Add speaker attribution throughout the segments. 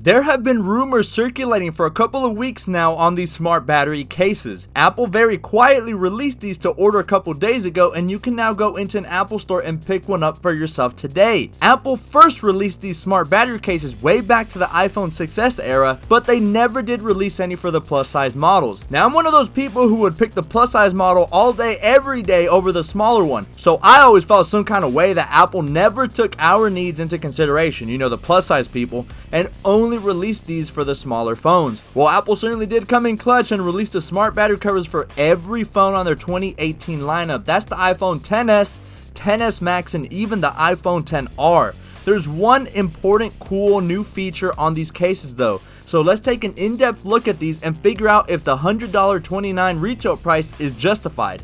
Speaker 1: There have been rumors circulating for a couple of weeks now on these smart battery cases. Apple very quietly released these to order a couple days ago, and you can now go into an Apple store and pick one up for yourself today. Apple first released these smart battery cases way back to the iPhone XR era, but they never did release any for the plus size models. Now I'm one of those people who would pick the plus size model all day every day over the smaller one, so I always felt some kind of way that Apple never took our needs into consideration, you know, the plus size people, and only released these for the smaller phones. Well, Apple certainly did come in clutch and released the smart battery covers for every phone on their 2018 lineup. That's the iPhone XS, XS Max, and even the iPhone XR. There's one important cool new feature on these cases though, so let's take an in-depth look at these and figure out if the $100.29 retail price is justified.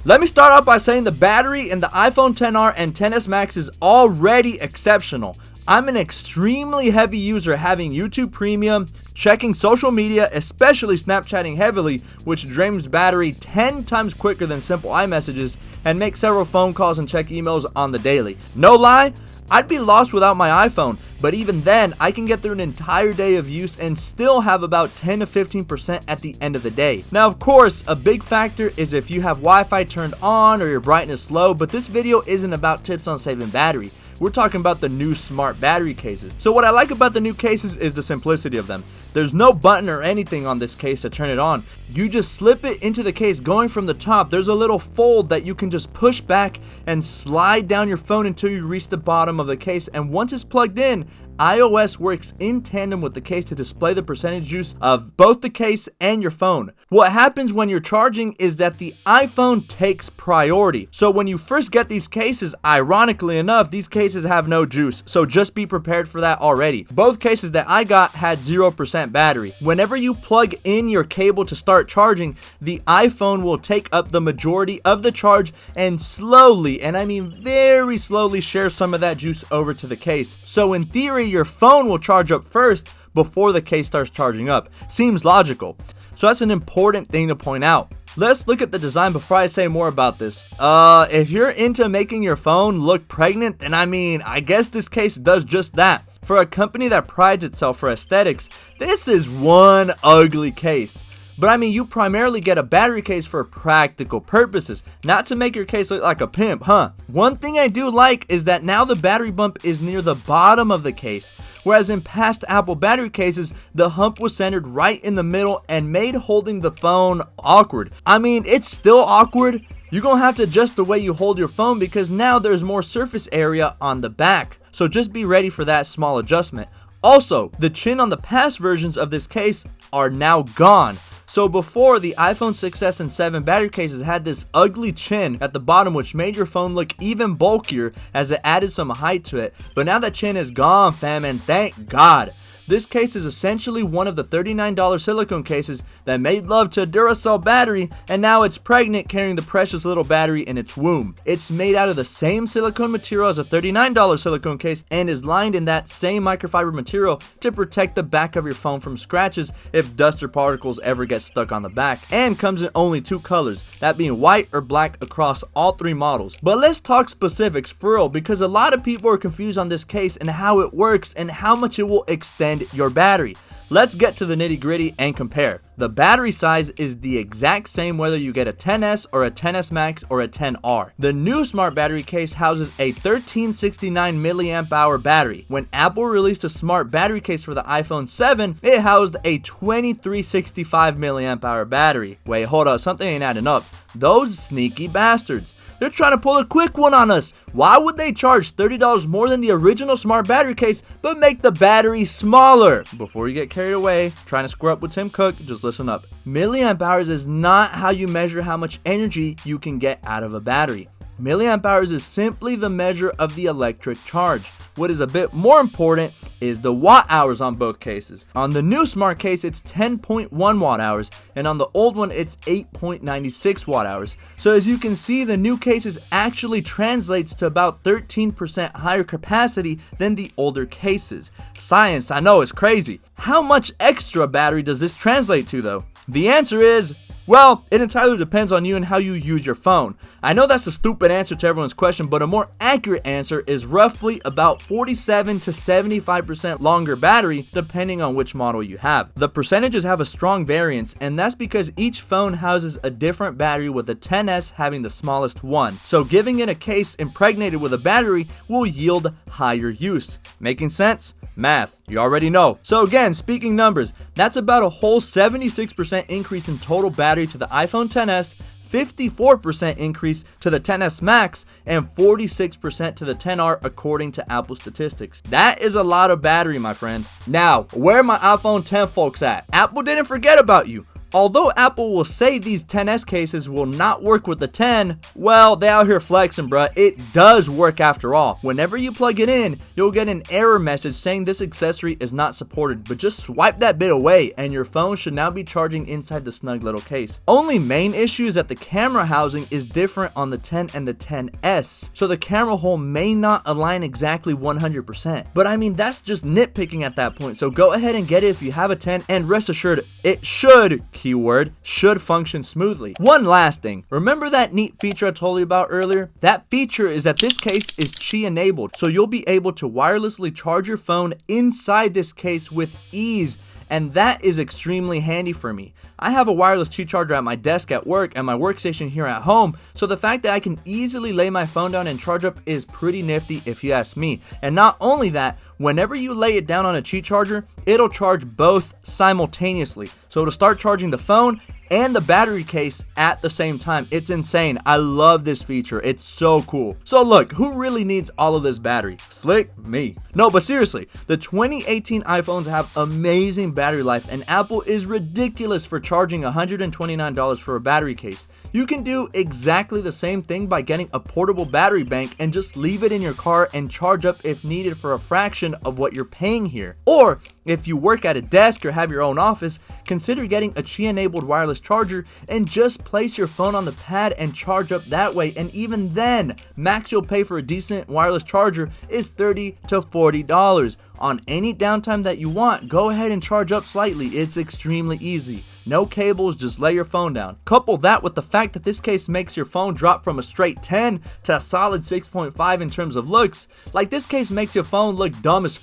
Speaker 1: Let me start out by saying the battery in the iPhone XR and XS Max is already exceptional. I'm an extremely heavy user, having YouTube Premium, checking social media, especially Snapchatting heavily, which drains battery 10 times quicker than simple iMessages, and make several phone calls and check emails on the daily. No lie, I'd be lost without my iPhone, but even then, I can get through an entire day of use and still have about 10 to 15% at the end of the day. Now, of course, a big factor is if you have Wi-Fi turned on or your brightness low, but this video isn't about tips on saving battery. We're talking about the new smart battery cases. So what I like about the new cases is the simplicity of them. There's no button or anything on this case to turn it on. You just slip it into the case going from the top. There's a little fold that you can just push back and slide down your phone until you reach the bottom of the case, and once it's plugged in, iOS works in tandem with the case to display the percentage use of both the case and your phone. What happens when you're charging is that the iPhone takes priority. So when you first get these cases, ironically enough, these cases have no juice. So just be prepared for that already. Both cases that I got had 0% battery. Whenever you plug in your cable to start charging, the iPhone will take up the majority of the charge and slowly, and I mean very slowly, share some of that juice over to the case. So in theory, your phone will charge up first before the case starts charging up. Seems logical. So that's an important thing to point out. Let's look at the design before I say more about this. If you're into making your phone look pregnant, then I guess this case does just that. For a company that prides itself for aesthetics, this is one ugly case. But you primarily get a battery case for practical purposes, not to make your case look like a pimp, huh? One thing I do like is that now the battery bump is near the bottom of the case, whereas in past Apple battery cases, the hump was centered right in the middle and made holding the phone awkward. It's still awkward. You're gonna have to adjust the way you hold your phone because now there's more surface area on the back. So just be ready for that small adjustment. Also, the chin on the past versions of this case are now gone. So before, the iPhone XS and 7 battery cases had this ugly chin at the bottom, which made your phone look even bulkier as it added some height to it. But now that chin is gone, fam, and thank God. This case is essentially one of the $39 silicone cases that made love to a Duracell battery, and now it's pregnant carrying the precious little battery in its womb. It's made out of the same silicone material as a $39 silicone case and is lined in that same microfiber material to protect the back of your phone from scratches if dust or particles ever get stuck on the back, and comes in only two colors, that being white or black across all three models. But let's talk specifics for real, because a lot of people are confused on this case and how it works and how much it will extend your battery. Let's get to the nitty gritty and compare. The battery size is the exact same whether you get a XS or a XS Max or a XR. The new smart battery case houses a 1369 milliamp hour battery. When Apple released a smart battery case for the iPhone 7, it housed a 2365 milliamp hour battery. Wait, hold up, something ain't adding up. Those sneaky bastards. They're trying to pull a quick one on us. Why would they charge $30 more than the original smart battery case, but make the battery smaller? Before you get carried away, trying to square up with Tim Cook, just listen up. Milliamp hours is not how you measure how much energy you can get out of a battery. Milliamp hours is simply the measure of the electric charge. What is a bit more important is the watt hours on both cases. On the new smart case, it's 10.1 watt hours, and on the old one, it's 8.96 watt hours. So as you can see, the new cases actually translates to about 13% higher capacity than the older cases. Science, I know, is crazy. How much extra battery does this translate to though? The answer is, well, it entirely depends on you and how you use your phone. I know that's a stupid answer to everyone's question, but a more accurate answer is roughly about 47 to 75% longer battery depending on which model you have. The percentages have a strong variance, and that's because each phone houses a different battery, with the XS having the smallest one. So giving it a case impregnated with a battery will yield higher use. Making sense? Math, you already know. So again, speaking numbers, that's about a whole 76% increase in total battery to the iPhone XS, 54% increase to the XS Max, and 46% to the XR according to Apple statistics. That is a lot of battery, my friend. Now, where are my iPhone X folks at? Apple didn't forget about you. Although Apple will say these XS cases will not work with the 10, well, they out here flexing, bruh. It does work after all. Whenever you plug it in, you'll get an error message saying this accessory is not supported, but just swipe that bit away and your phone should now be charging inside the snug little case. Only main issue is that the camera housing is different on the 10 and the XS, so the camera hole may not align exactly 100%. But I mean, that's just nitpicking at that point, so go ahead and get it if you have a 10, and rest assured, it should, keyword, should function smoothly. One last thing, remember that neat feature I told you about earlier? That feature is that this case is Qi enabled, so you'll be able to wirelessly charge your phone inside this case with ease, and that is extremely handy for me. I have a wireless Qi charger at my desk at work and my workstation here at home, so the fact that I can easily lay my phone down and charge up is pretty nifty if you ask me. And not only that, whenever you lay it down on a Qi charger, it'll charge both simultaneously. So to start charging the phone and the battery case at the same time. It's insane. I love this feature. It's so cool. So look, who really needs all of this battery? Slick? Me. No, but seriously, the 2018 iPhones have amazing battery life, and Apple is ridiculous for charging $129 for a battery case. You can do exactly the same thing by getting a portable battery bank and just leave it in your car and charge up if needed for a fraction of what you're paying here. Or if you work at a desk or have your own office, consider getting a Qi-enabled wireless charger and just place your phone on the pad and charge up that way. And even then, max you'll pay for a decent wireless charger is $30 to $40. On any downtime that you want, go ahead and charge up slightly. It's extremely easy. No cables, just lay your phone down. Couple that with the fact that this case makes your phone drop from a straight 10 to a solid 6.5 in terms of looks. Like, this case makes your phone look dumb as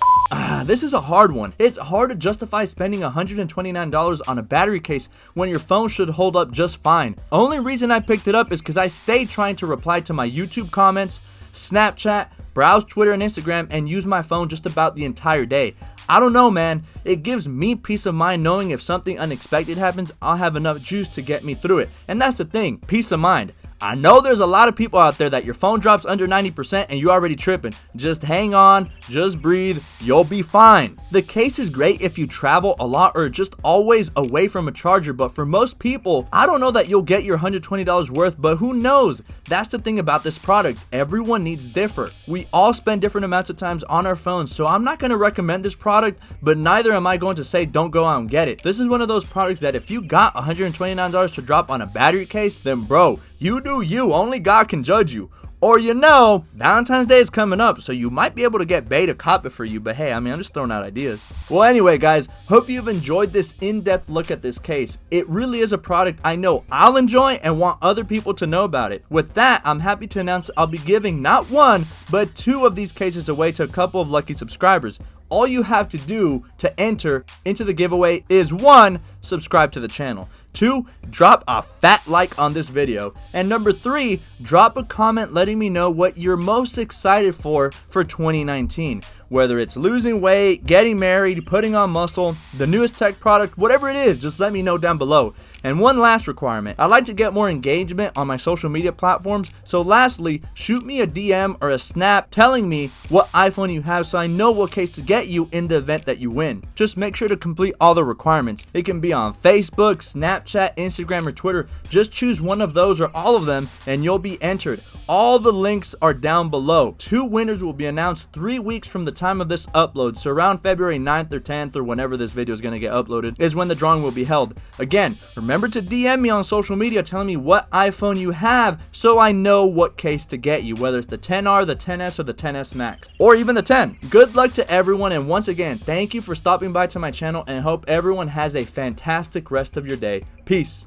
Speaker 1: this is a hard one. It's hard to justify spending $129 on a battery case when your phone should hold up just fine. Only reason I picked it up is because I stayed trying to reply to my YouTube comments, Snapchat, browse Twitter and Instagram, and use my phone just about the entire day. I don't know, man. It gives me peace of mind knowing if something unexpected happens, I'll have enough juice to get me through it. And that's the thing, peace of mind. I know there's a lot of people out there that your phone drops under 90% and you already tripping. Just hang on, just breathe, you'll be fine. The case is great if you travel a lot or just always away from a charger, but for most people, I don't know that you'll get your $120 worth, but who knows? That's the thing about this product. Everyone needs different. We all spend different amounts of times on our phones, so I'm not going to recommend this product, but neither am I going to say don't go out and get it. This is one of those products that if you got $129 to drop on a battery case, then bro, you do you, only God can judge you. Or you know, Valentine's Day is coming up, so you might be able to get Bay to cop it for you, but hey, I mean, I'm just throwing out ideas. Well, anyway, guys, hope you've enjoyed this in-depth look at this case. It really is a product I know I'll enjoy and want other people to know about it. With that, I'm happy to announce I'll be giving not one, but 2 of these cases away to a couple of lucky subscribers. All you have to do to enter into the giveaway is 1, subscribe to the channel. 2, drop a fat like on this video. And number 3, drop a comment letting me know what you're most excited for 2019. Whether it's losing weight, getting married, putting on muscle, the newest tech product, whatever it is, just let me know down below. And one last requirement, I'd like to get more engagement on my social media platforms, so lastly, shoot me a DM or a snap telling me what iPhone you have so I know what case to get you in the event that you win. Just make sure to complete all the requirements. It can be on Facebook, Snapchat, Instagram, or Twitter. Just choose one of those or all of them and you'll be entered. All the links are down below. 2 winners will be announced 3 weeks from the time of this upload, so around February 9th or 10th or whenever this video is going to get uploaded, is when the drawing will be held. Again, remember to DM me on social media telling me what iPhone you have so I know what case to get you, whether it's the XR, the XS, or the XS Max, or even the 10. Good luck to everyone, and once again, thank you for stopping by to my channel, and hope everyone has a fantastic rest of your day. Peace.